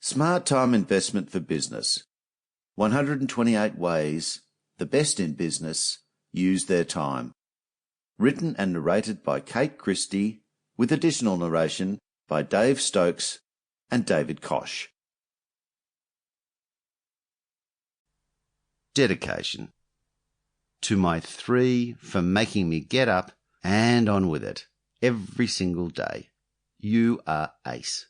Smart Time Investment for Business. 128 Ways the Best in Business Use Their Time. Written and narrated by Christie, with additional narration by Dave Stokes and David Koch. Dedication. To my three for making me get up and on with it every single day. You are ace.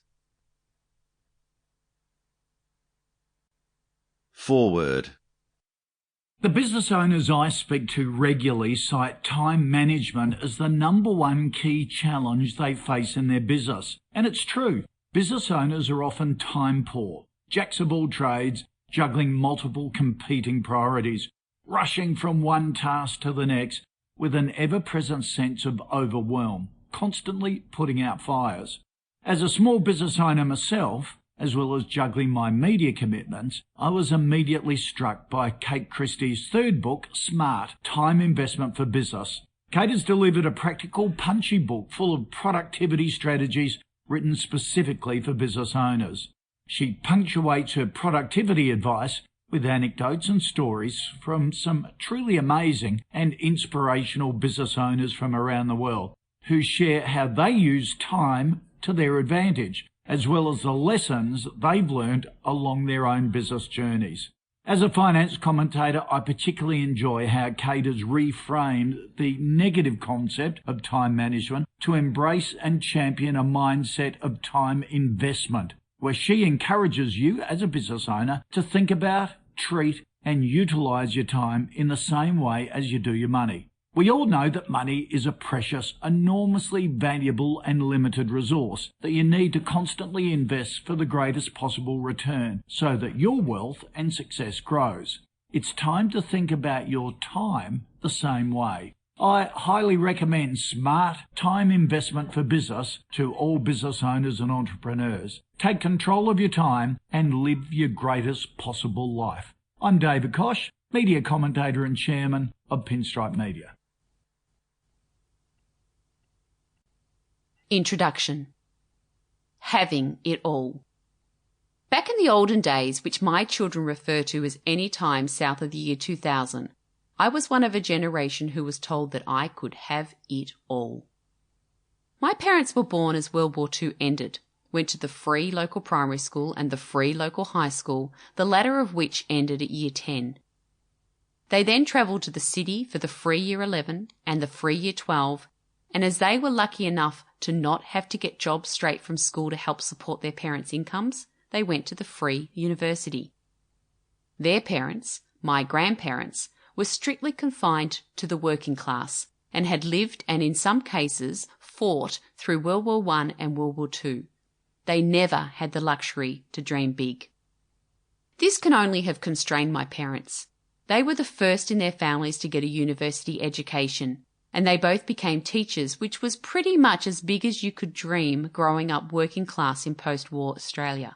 Foreword. The business owners I speak to regularly cite time management as the number one key challenge they face in their business. And it's true. Business owners are often time poor, jacks of all trades, juggling multiple competing priorities, rushing from one task to the next with an ever-present sense of overwhelm, constantly putting out fires. As a small business owner myself, as well as juggling my media commitments, I was immediately struck by Kate Christie's third book, Smart Time Investment for Business. Kate has delivered a practical, punchy book full of productivity strategies written specifically for business owners. She punctuates her productivity advice with anecdotes and stories from some truly amazing and inspirational business owners from around the world who share how they use time to their advantage, as well as the lessons they've learned along their own business journeys. As a finance commentator, I particularly enjoy how Kate has reframed the negative concept of time management to embrace and champion a mindset of time investment, where she encourages you as a business owner to think about, treat, and utilize your time in the same way as you do your money. We all know that money is a precious, enormously valuable and limited resource that you need to constantly invest for the greatest possible return so that your wealth and success grows. It's time to think about your time the same way. I highly recommend Smart Time Investment for Business to all business owners and entrepreneurs. Take control of your time and live your greatest possible life. I'm David Koch, media commentator and chairman of Pinstripe Media. Introduction. Having it all. Back in the olden days, which my children refer to as any time south of the year 2000, I was one of a generation who was told that I could have it all. My parents were born as World War II ended, went to the free local primary school and the free local high school, the latter of which ended at year 10. They then travelled to the city for the free year 11 and the free year 12, and as they were lucky enough to not have to get jobs straight from school to help support their parents' incomes, they went to the free university. Their parents, my grandparents, were strictly confined to the working class and had lived and in some cases fought through World War I and World War II. They never had the luxury to dream big. This can only have constrained my parents. They were the first in their families to get a university education, and they both became teachers, which was pretty much as big as you could dream growing up working class in post-war Australia.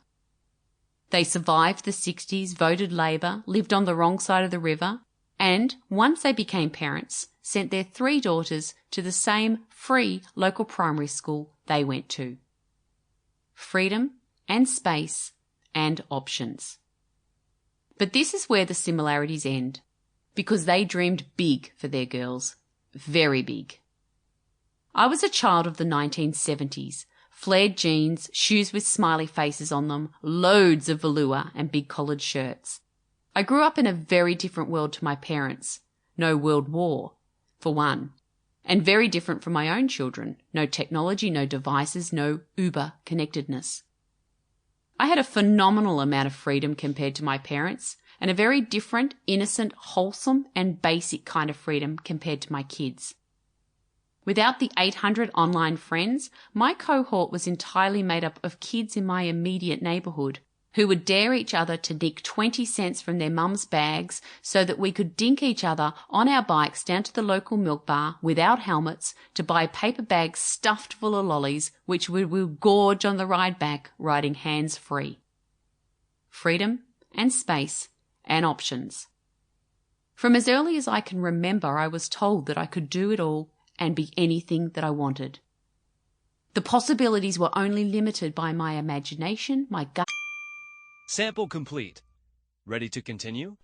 They survived the 60s, voted Labor, lived on the wrong side of the river, and once they became parents, sent their three daughters to the same free local primary school they went to. Freedom and space and options. But this is where the similarities end, because they dreamed big for their girls. Very big. I was a child of the 1970s. Flared jeans, shoes with smiley faces on them, loads of velour and big collared shirts. I grew up in a very different world to my parents. No World War, for one. And very different from my own children. No technology, no devices, no uber connectedness. I had a phenomenal amount of freedom compared to my parents, and a very different, innocent, wholesome and basic kind of freedom compared to my kids. Without the 800 online friends, my cohort was entirely made up of kids in my immediate neighbourhood who would dare each other to nick 20 cents from their mum's bags so that we could dink each other on our bikes down to the local milk bar without helmets to buy paper bags stuffed full of lollies which we would gorge on the ride back riding hands-free. Freedom and space and options. From as early as I can remember, I was told that I could do it all and be anything that I wanted. The possibilities were only limited by my imagination, my gut, Sample complete. Ready to continue?